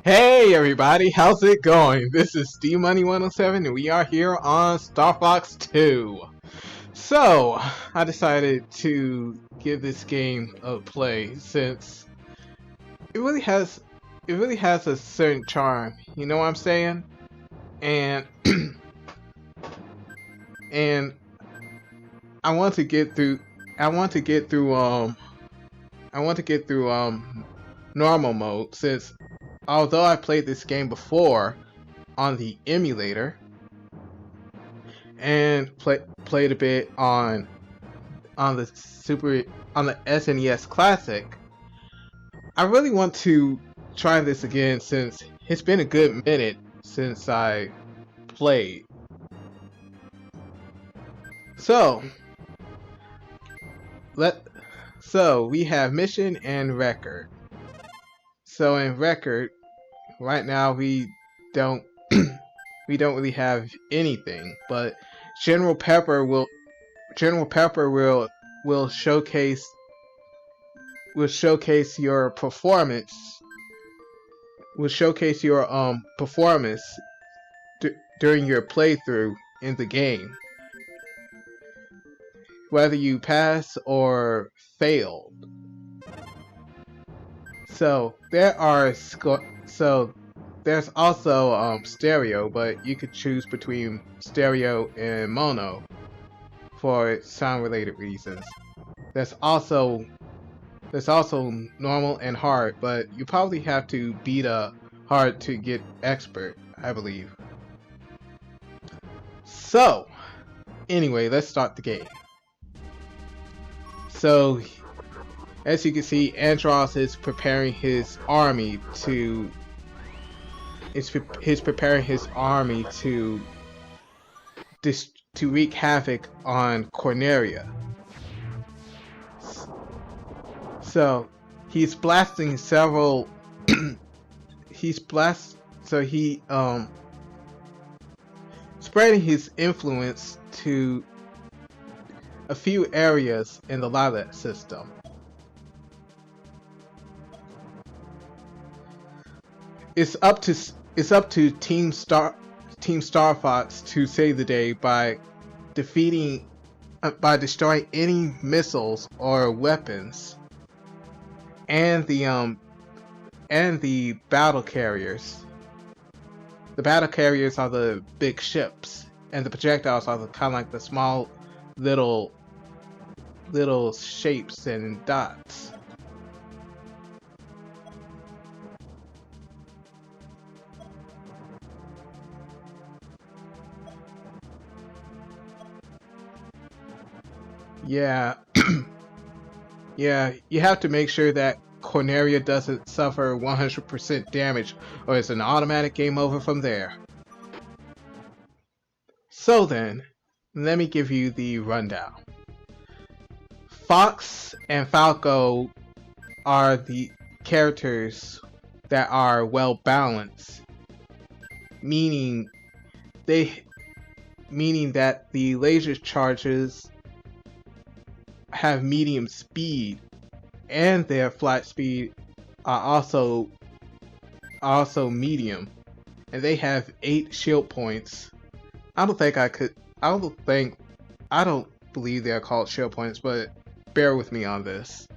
Hey everybody, how's it going? This is D-Money107 and we are here on Star Fox 2. So, I decided to give this game a play since it really has a certain charm, you know what I'm saying? And and I want to get through normal mode, since although I played this game before on the emulator and played a bit on the SNES Classic, I really want to try this again since it's been a good minute since I played. So we have mission and record. So in record, right now we don't really have anything, but General Pepper will showcase your performance. During your playthrough in the game, whether you pass or failed. So there's also stereo, but you could choose between stereo and mono for sound related reasons. There's also normal and hard, but you probably have to beat a hard to get expert, I believe. So anyway, let's start the game. So as you can see, Andross is preparing his army to wreak havoc on Corneria. So he's blasting several. Spreading his influence to a few areas in the Lilac system. It's up to Team Star Fox to save the day by destroying any missiles or weapons and the battle carriers. The battle carriers are the big ships, and the projectiles are kind of like the small little shapes and dots. Yeah. Yeah, you have to make sure that Corneria doesn't suffer 100% damage, or it's an automatic game over from there. So then, let me give you the rundown. Fox and Falco are the characters that are well balanced, meaning that the laser charges have medium speed, and their flight speed are also medium, and they have 8 shield points I don't think I could. I don't believe they are called shield points, but bear with me on this.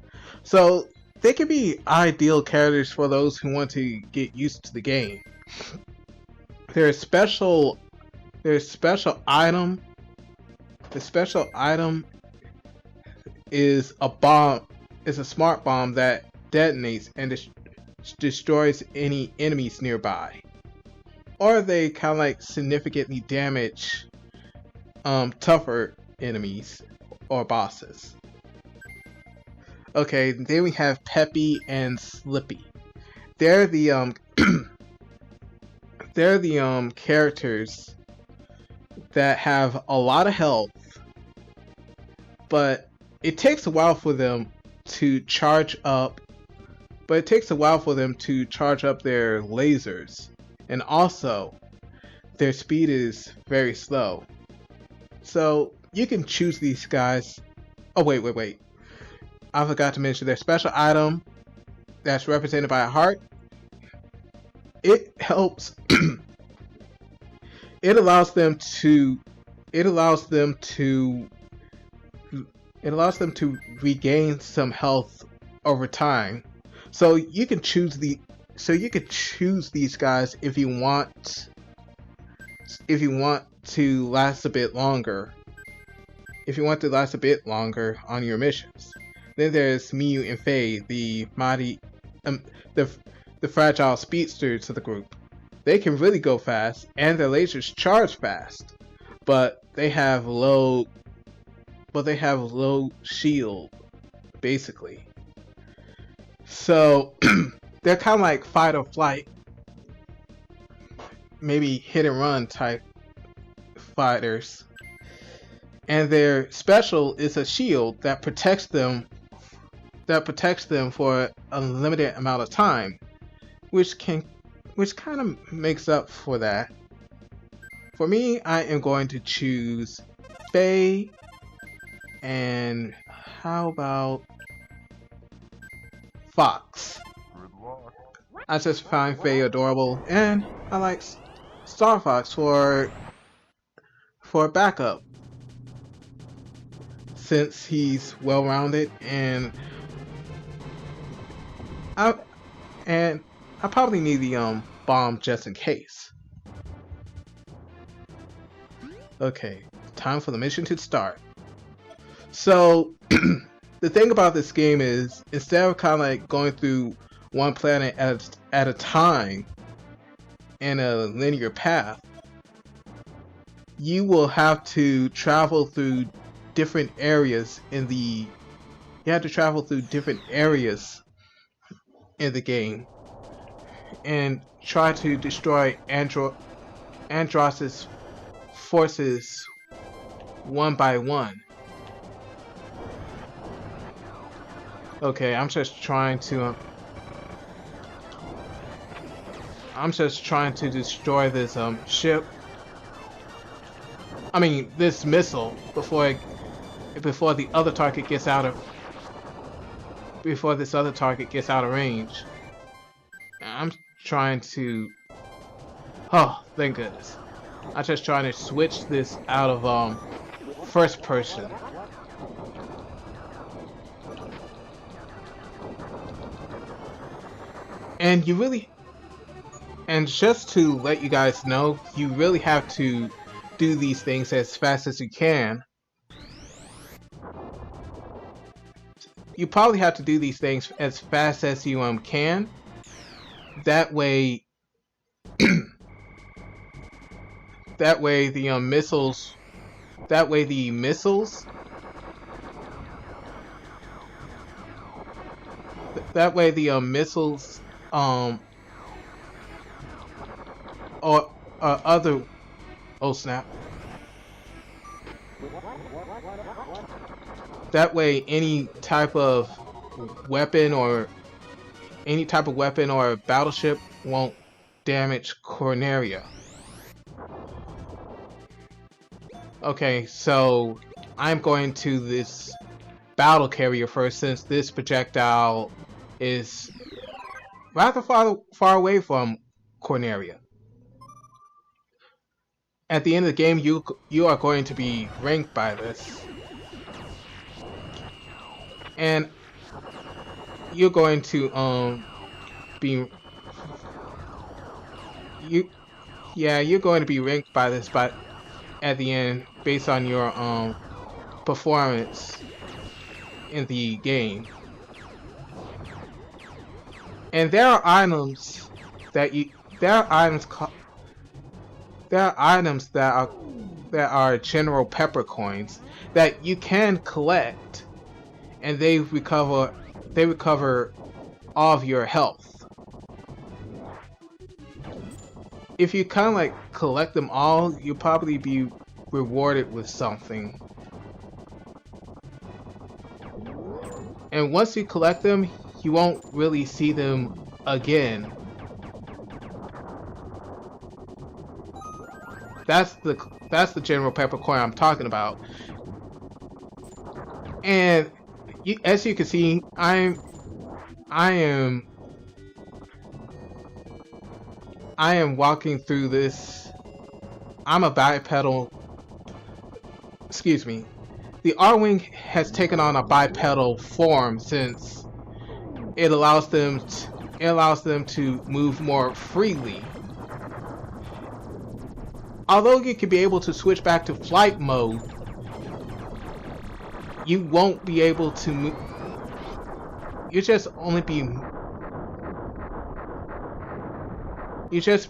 So they can be ideal characters for those who want to get used to the game. Their special item. The special item is a bomb. Is a smart bomb that detonates and destroys any enemies nearby. Or they kind of like significantly damage tougher enemies or bosses. Okay, then we have Peppy and Slippy. They're the they're the characters that have a lot of health, but it takes a while for them to charge up. But it takes a while for them to charge up their lasers, and also their speed is very slow. So you can choose these guys. Oh wait. I forgot to mention their special item that's represented by a heart. It helps. It allows them to regain some health over time. So you can choose these guys if you want to last a bit longer. If you want to last a bit longer on your missions. Then there's Miyu and Fay, the fragile speedsters of the group. They can really go fast, and their lasers charge fast, but they have low shield, basically. So they're kind of like fight or flight, maybe hit and run type fighters. And their special is a shield that protects them for a limited amount of time, which kind of makes up for that. For me, I am going to choose Fay, and how about Fox? I just find Fay adorable, and I like Star Fox for backup, since he's well-rounded, and I probably need the bomb just in case. Okay, time for the mission to start. So the thing about this game is, instead of kind of like going through one planet at a time in a linear path, you will have to travel through different areas in the game and try to destroy Andross's forces one by one. Okay, I'm just trying to destroy this ship. I mean, this missile before the other target gets out of range. I'm trying to. Oh, thank goodness! I'm just trying to switch this out of first person. And just to let you guys know, you really have to do these things as fast as you can. You probably have to do these things as fast as you can. That way the missiles or other, oh snap. That way any type of weapon or battleship won't damage Corneria. Okay, so I'm going to this battle carrier first, since this projectile is rather far away from Corneria. at the end of the game, you are going to be ranked by this, and you're going to be you're going to be ranked by this, but at the end, based on your performance in the game. And there are items that are general pepper coins that you can collect, and they recover all of your health. If you kind of like collect them all, you'll probably be rewarded with something. And once you collect them, you won't really see them again. That's the general peppercorn I'm talking about. And as you can see, I am walking through this. I'm a bipedal. Excuse me. The Arwing has taken on a bipedal form since it allows them to move more freely. Although you can be able to switch back to flight mode, you won't be able to move. You just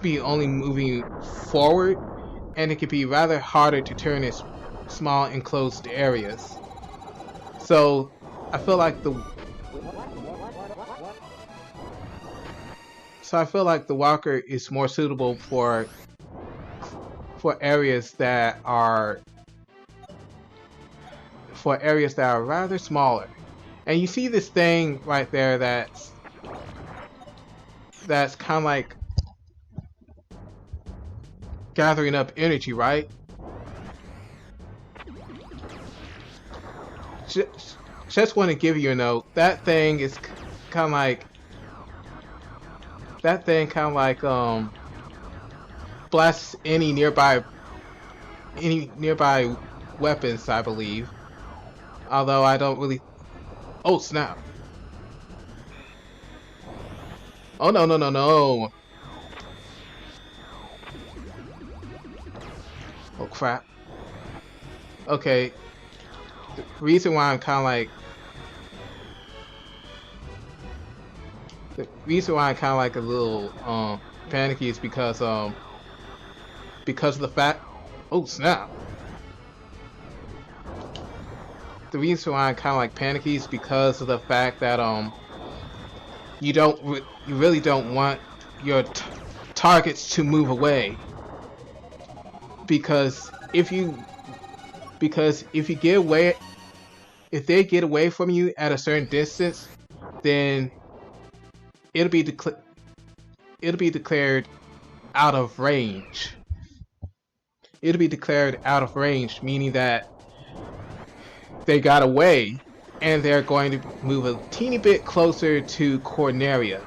be only moving forward, and it can be rather harder to turn in small enclosed areas. So I feel like the walker is more suitable for areas that are rather smaller. And you see this thing right there that's kind of like gathering up energy, right? Just want to give you a note. That thing is kind of like blasts any nearby weapons, I believe. Although I don't really. Oh snap! Oh no no no no! Oh crap! Okay. The reason why I'm kind of like a little panicky is because of the fact. Oh snap! The reason why I'm kind of like panicky is because of the fact that you really don't want your targets to move away, because if they get away from you at a certain distance, then it'll be declared out of range. It'll be declared out of range, meaning that they got away, and they're going to move a teeny bit closer to Corneria.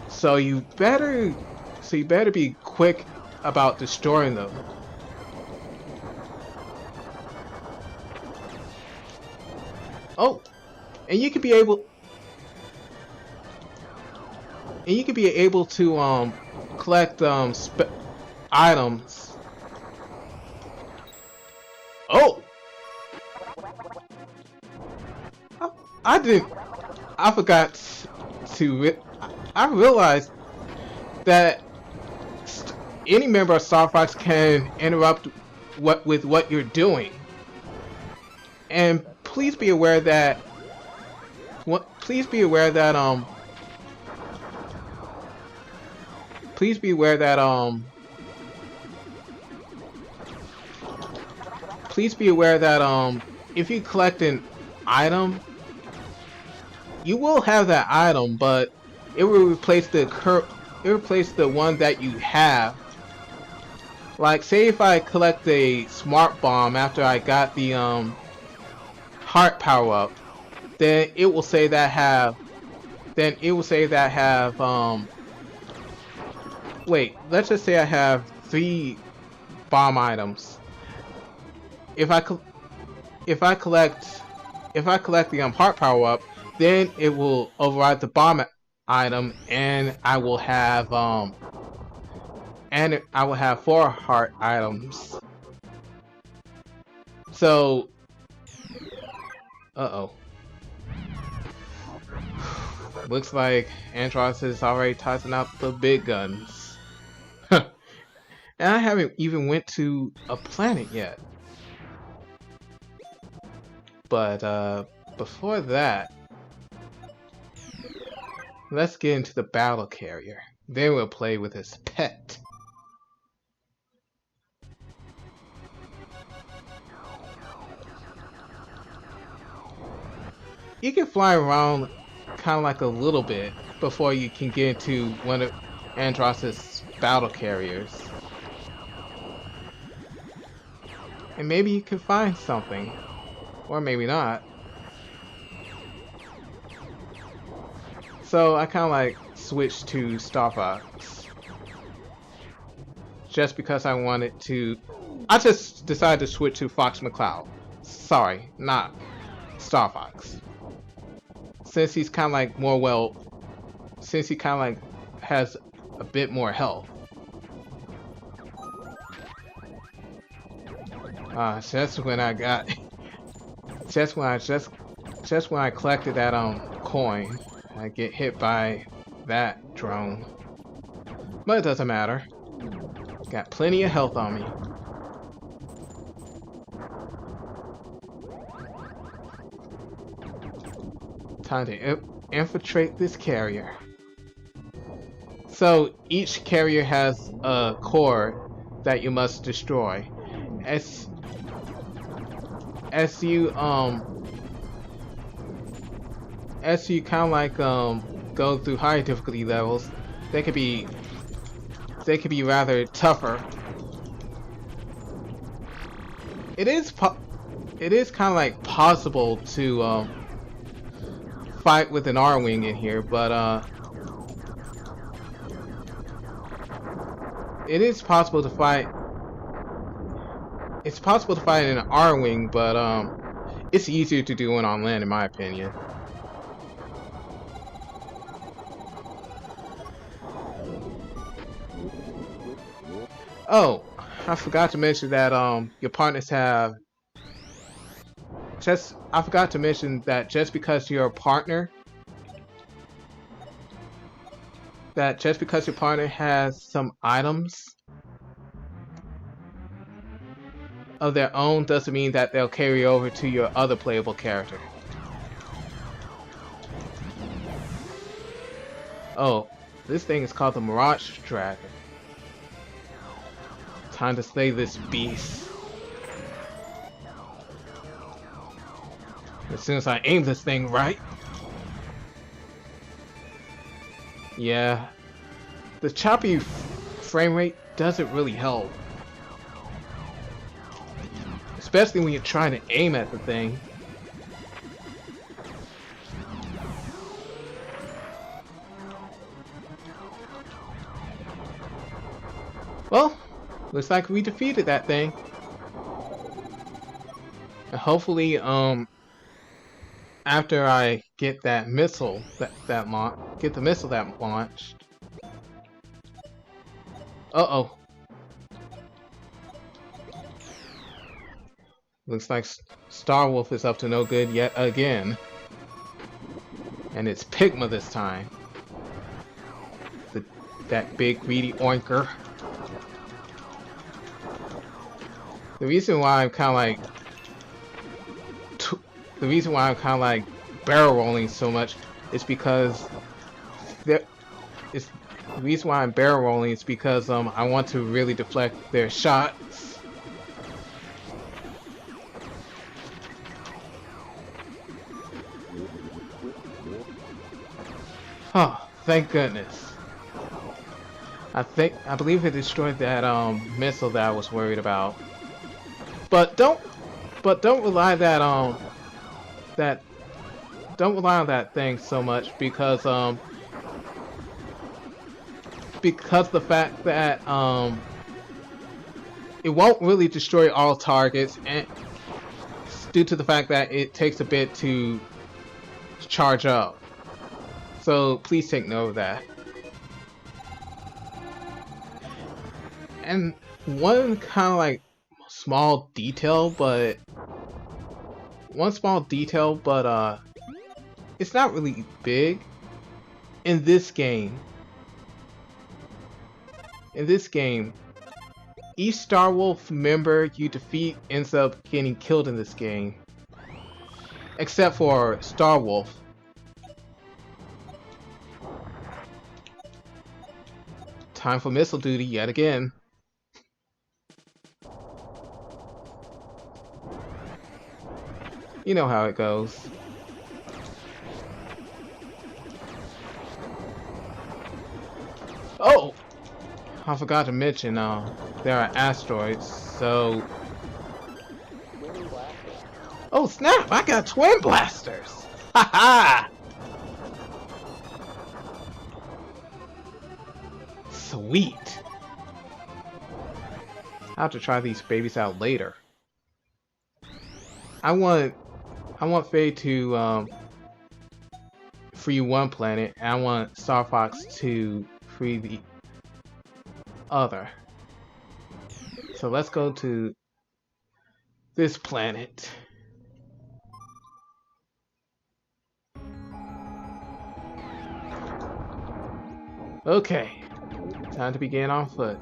So you better be quick about destroying them. Oh, and you could be able to collect items. Oh, I forgot to. I realized that any member of Star Fox can interrupt with what you're doing, and please be aware that please be aware that if you collect an item, you will have that item, but it will replace the one that you have. Like, say if I collect a smart bomb after I got the heart power up, then it will say that have wait, let's just say I have 3 bomb items. If I collect the heart power up, then it will override the bomb item, and I will have 4 heart items. So, looks like Andross is already tossing out the big guns. And I haven't even went to a planet yet. But before that, let's get into the battle carrier. Then we'll play with his pet. You can fly around kind of like a little bit before you can get into one of Andross's battle carriers. And maybe you can find something. Or maybe not. So I kind of like switched to Star Fox. Just because I wanted to... I just decided to switch to Fox McCloud. Sorry, not Star Fox. Since he's kind of like more well... Since he kind of like has a bit more health. Just when I got... Just when I collected that coin, I get hit by that drone. But it doesn't matter. Got plenty of health on me. Time to infiltrate this carrier. So each carrier has a core that you must destroy. As you kind of like go through higher difficulty levels, they could be rather tougher. It is kind of like possible to fight with an Arwing in here, but it is possible to fight. It's possible to fight in an Arwing, but it's easier to do it on land, in my opinion. Oh, I forgot to mention that your partners have. I forgot to mention that just because you're a partner, has some items of their own doesn't mean that they'll carry over to your other playable character. Oh, this thing is called the Mirage Dragon. Time to slay this beast. As soon as I aim this thing right. Yeah, the choppy frame rate doesn't really help. Especially when you're trying to aim at the thing. Well, looks like we defeated that thing. And hopefully, after I get that missile that launched. Uh-oh. Looks like Star Wolf is up to no good yet again. And it's Pigma this time. That big greedy oinker. The reason why I'm kind of like barrel rolling so much is because I want to really deflect their shots. Oh, thank goodness. I believe it destroyed that missile that I was worried about. But don't rely on that thing so much, because because of the fact that it won't really destroy all targets, and it's due to the fact that it takes a bit to charge up. So please take note of that. And one kind of like small detail, but it's not really big. In this game, each Star Wolf member you defeat ends up getting killed in this game, except for Star Wolf. Time for missile duty yet again. You know how it goes. Oh! I forgot to mention, there are asteroids, so... Oh snap! I got twin blasters! Haha! Sweet! I'll have to try these babies out later. I want Fay to free one planet, and I want Star Fox to free the other. So let's go to this planet. Okay, time to begin on foot.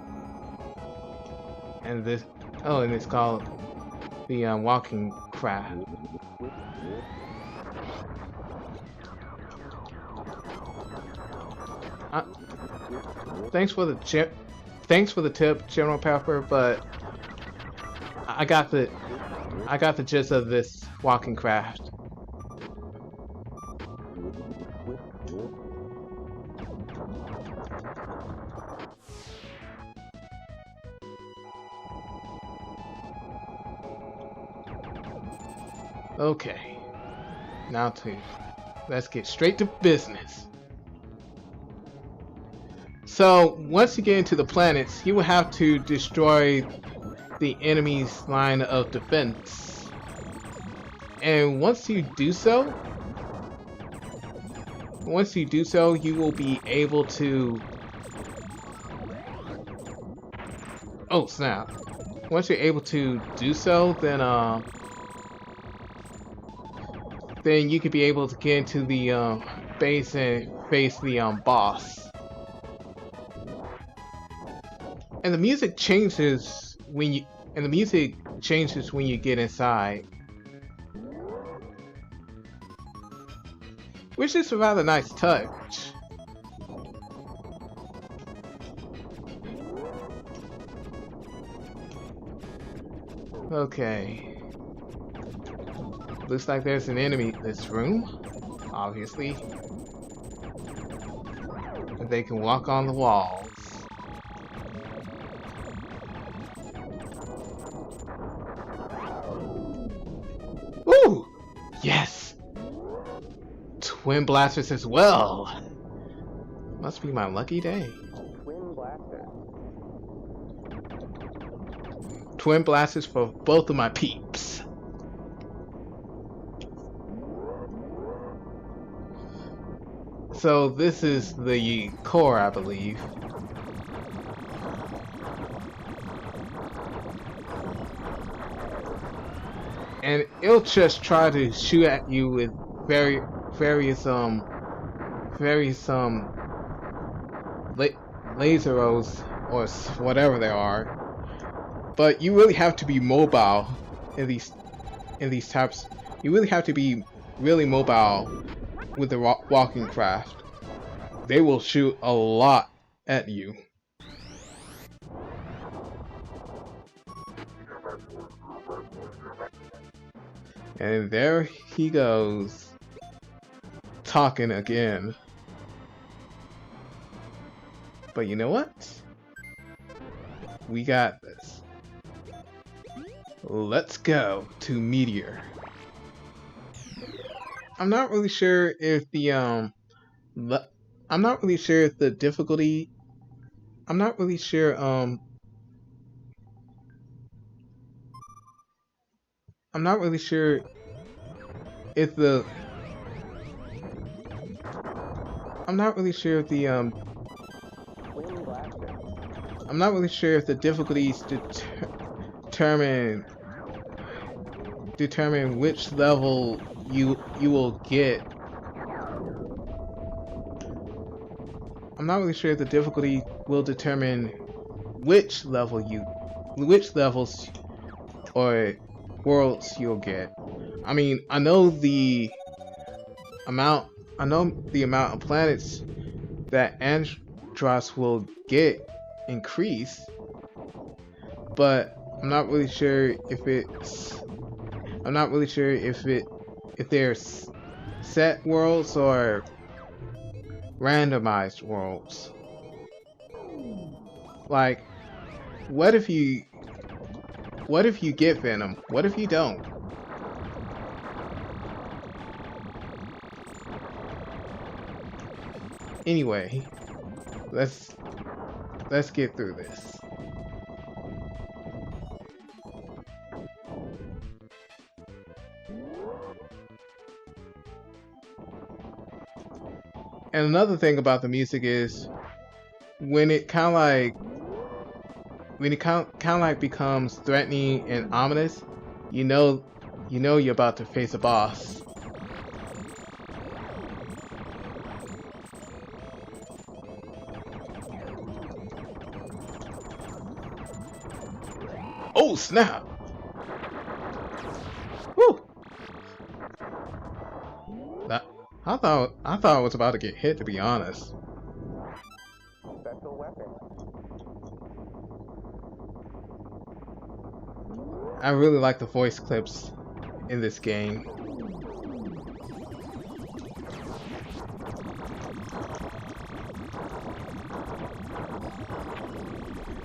And this, oh, and it's called the walking craft. Thanks for the tip, General Pepper, but I got the gist of this walking craft. Okay, now let's get straight to business. So once you get into the planets, you will have to destroy the enemy's line of defense. And once you do so, you will be able to... Oh snap. Once you're able to do so, then you could be able to get into the base and face the boss. And the music changes when you get inside, which is a rather nice touch. Okay. Looks like there's an enemy in this room, obviously. And they can walk on the walls. Ooh! Yes! Twin blasters as well! Must be my lucky day. Twin blasters for both of my peeps. So this is the core, I believe. And it'll just try to shoot at you with various laser arrows or whatever they are. But you really have to be mobile in these types. You really have to be really mobile with the walking craft. They will shoot a lot at you. And there he goes, talking again. But you know what? We got this. Let's go to Meteor. I'm not really sure if the difficulty I'm not really sure. I'm not really sure if the. I'm not really sure if the I'm not really sure if the difficulties determine which level you will get. I'm not really sure if the difficulty will determine which levels or worlds you'll get. I mean, I know the amount of planets that Andross will get increase, but I'm not really sure if there's set worlds or randomized worlds. Like, what if you get Venom? What if you don't? Anyway, let's get through this. And another thing about the music is when it kind of like becomes threatening and ominous, you know you're about to face a boss. Oh snap! Woo! I thought I was about to get hit, to be honest. Special weapon. I really like the voice clips in this game.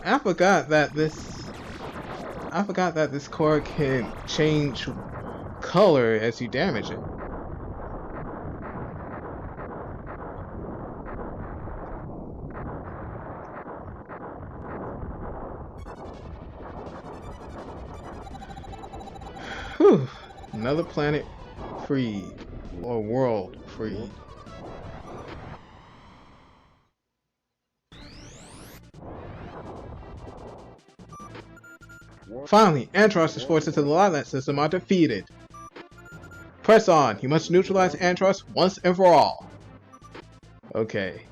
I forgot that this core can change color as you damage it. Whew. Another planet free, or world free. Finally, Andross' forces in the Lilac system are defeated. Press on. You must neutralize Andross once and for all. Okay.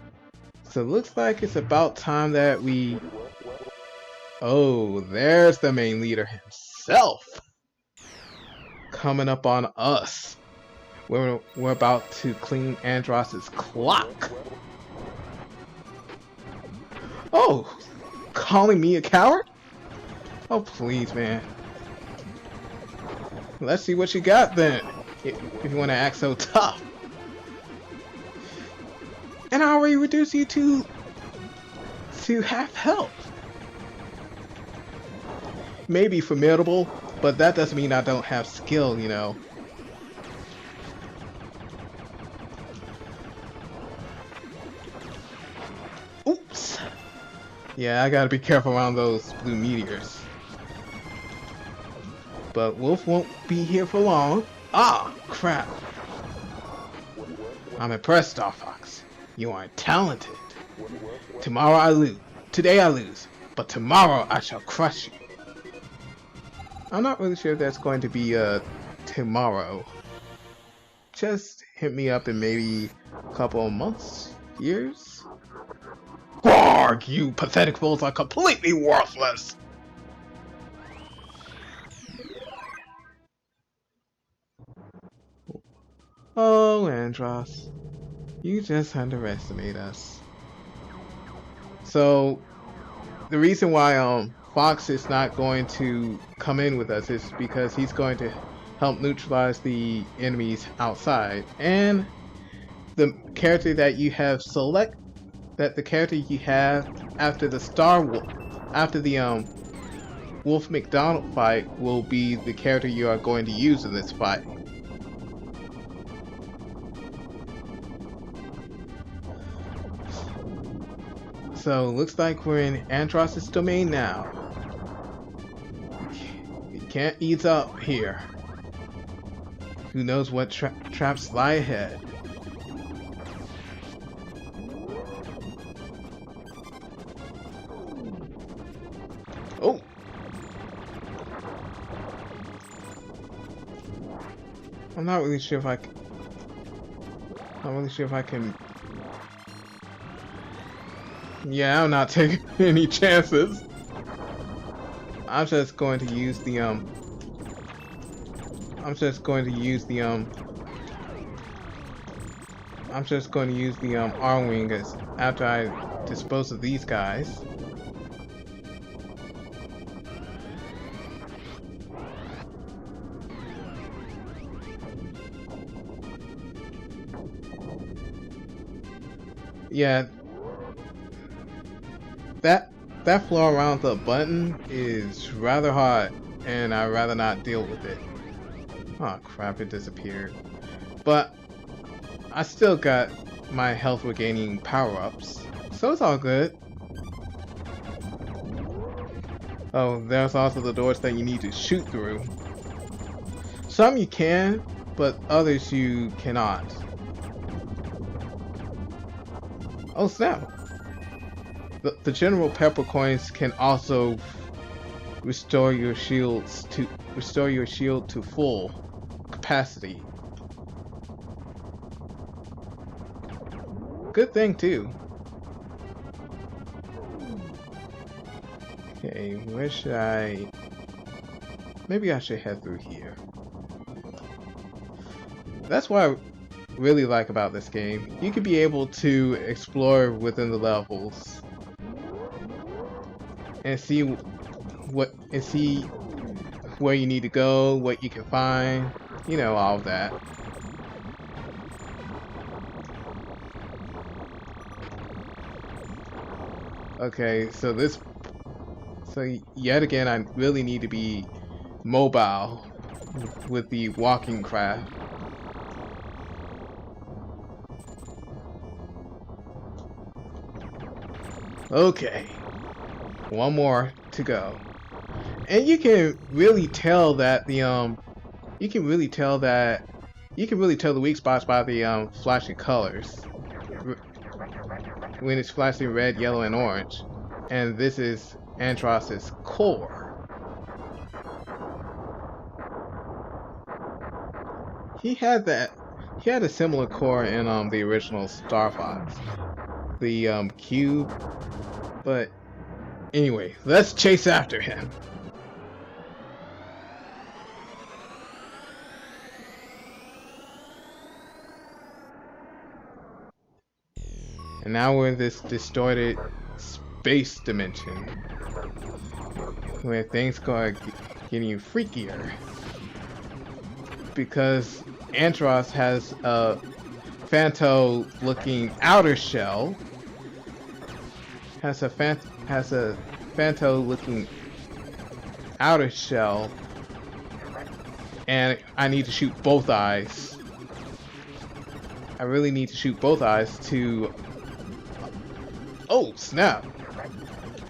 So it looks like it's about time that we... Oh, there's the main leader himself. Coming up on us. We're about to clean Andross' clock. Oh, calling me a coward? Oh, please, man. Let's see what you got then, if you want to act so tough. And I already reduced you to half health. Maybe formidable, but that doesn't mean I don't have skill, you know. Oops. Yeah, I gotta be careful around those blue meteors. But Wolf won't be here for long. Ah, crap. I'm impressed, Star Fox. You are talented. Tomorrow I lose. Today I lose. But tomorrow I shall crush you. I'm not really sure if that's going to be tomorrow. Just hit me up in maybe a couple of months, years. Gwarg, you pathetic fools are completely worthless. Oh, Andross, you just underestimate us. So, the reason why Fox is not going to come in with us is because he's going to help neutralize the enemies outside, and the character that you have the character you have after the Wolf McDonald fight will be the character you are going to use in this fight. So looks like we're in Andross's domain now. We can't ease up here. Who knows what traps lie ahead? Oh! I'm not really sure if I can... Yeah, I'm not taking any chances. I'm just going to use the Arwings after I dispose of these guys. Yeah, that floor around the button is rather hard, and I'd rather not deal with it. Oh crap, it disappeared. But I still got my health regaining power-ups, so it's all good. Oh, there's also the doors that you need to shoot through. Some you can, but others you cannot. Oh snap! The general pepper coins can also restore your shield to full capacity. Good thing too. Okay, where should I? Maybe I should head through here. That's what I really like about this game. You could be able to explore within the levels and see where you need to go, what you can find, you know, all of that. Okay, so yet again I really need to be mobile with the walking craft. Okay, one more to go, and you can really tell that the weak spots by the flashing colors when it's flashing red, yellow, and orange, and this is Andross's core. He had a similar core in the original Star Fox, the cube. But anyway, let's chase after him. And now we're in this distorted space dimension where things are getting freakier. Because Andross has a Phanto-looking outer shell. Has a Phanto-looking outer shell, and I need to shoot both eyes. I really need to shoot both eyes to... Oh snap!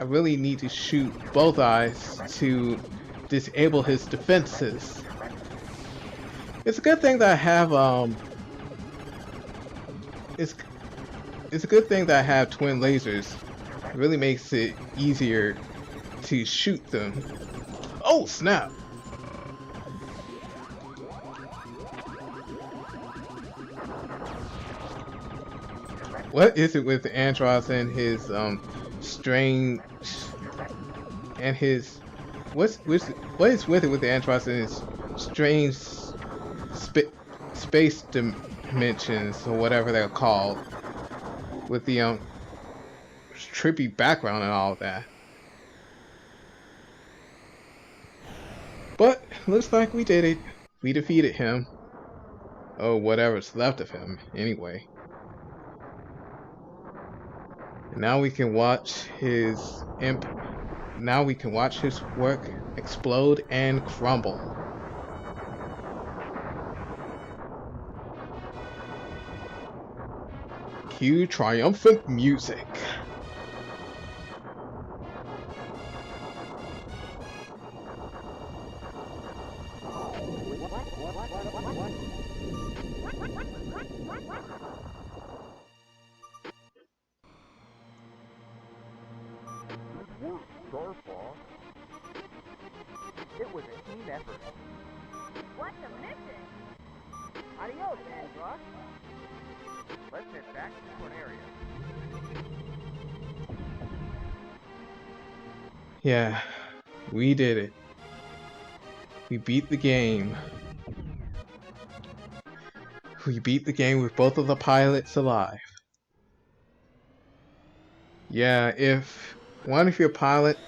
I really need to shoot both eyes to disable his defenses. It's a good thing that I have it's a good thing that I have twin lasers. It really makes it easier to shoot them. Oh snap! What is it with Andross and his strange and his what is with it with Andross and his strange space dimensions or whatever they're called, with the trippy background and all of that. But looks like we did it. We defeated him. Oh, whatever's left of him, anyway. And now we can watch his work explode and crumble. Cue triumphant music. Star Fox. It was a team effort. What's a mission? Adios, Andross. Let's head back to Corneria. Yeah, we did it. We beat the game. We beat the game with both of the pilots alive. Yeah, if one of your pilots,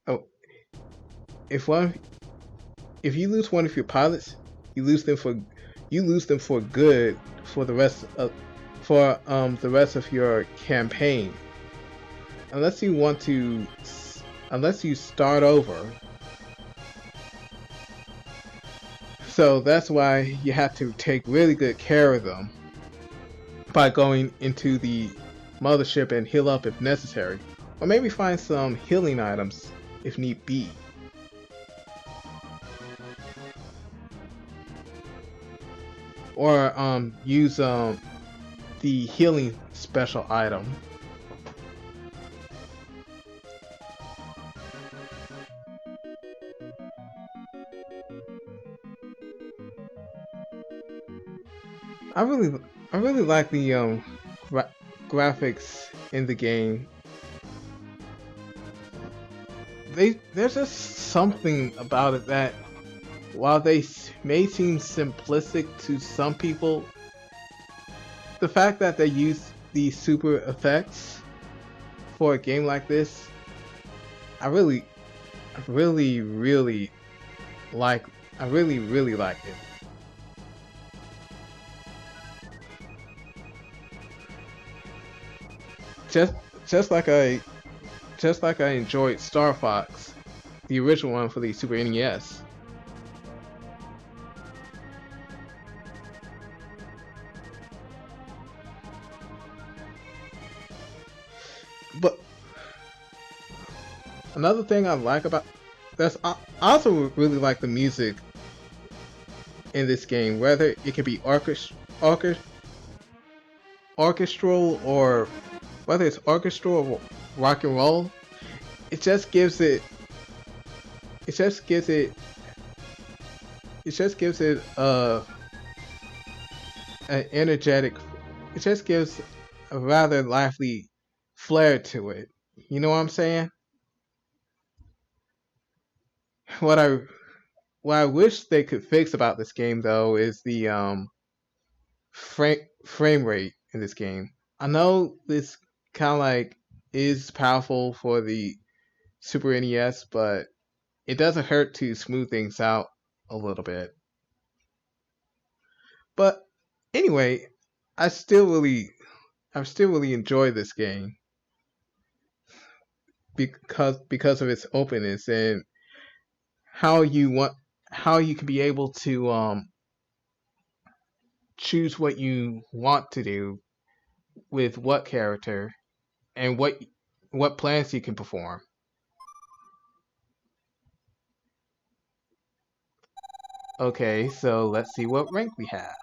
oh, if you lose one of your pilots, you lose them for good for the rest of the rest of your campaign. Unless you start over. So that's why you have to take really good care of them by going into the mothership and heal up if necessary, or maybe find some healing items if need be. Or use the healing special item. I really like the graphics in the game. There's just something about it that, while they may seem simplistic to some people, the fact that they use these super effects for a game like this, I really like it. Just like I enjoyed Star Fox, the original one for the Super NES. But another thing I like about I also really like the music in this game, whether it can be orchestral or whether it's orchestral or rock and roll. It just gives it an energetic, it just gives a rather lively flair to it. You know what I'm saying? What I wish they could fix about this game though is the frame rate in this game. I know this kind of like is powerful for the Super NES, but it doesn't hurt to smooth things out a little bit. But anyway, I still really enjoy this game because of its openness and how you can be able to choose what you want to do with what character and what plans you can perform. Okay, so let's see what rank we have.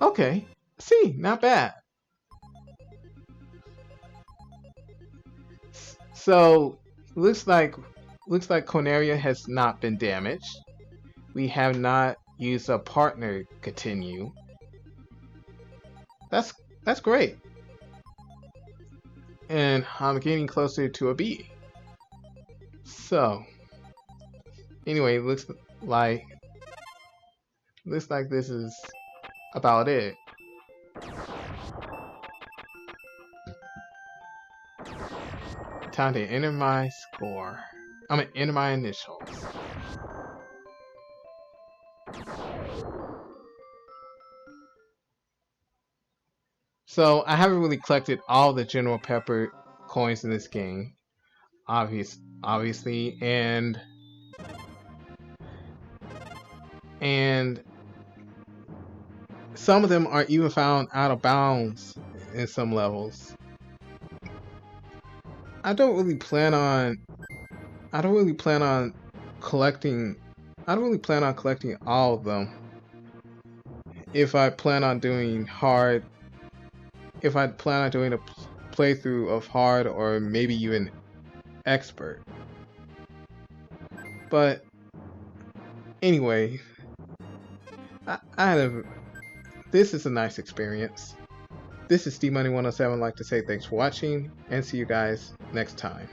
Okay, see, not bad. So looks like Corneria has not been damaged. We have not used a partner continue. That's great. And I'm getting closer to a B. So anyway, looks like this is about it. Time to enter my score. I'm gonna enter my initials. So I haven't really collected all the General Pepper coins in this game, obviously, and and some of them are even found out of bounds in some levels. I don't really plan on collecting all of them. If I plan on doing a playthrough of hard or maybe even expert. But anyway, this is a nice experience. This is D-Money107. I'd like to say thanks for watching and see you guys next time.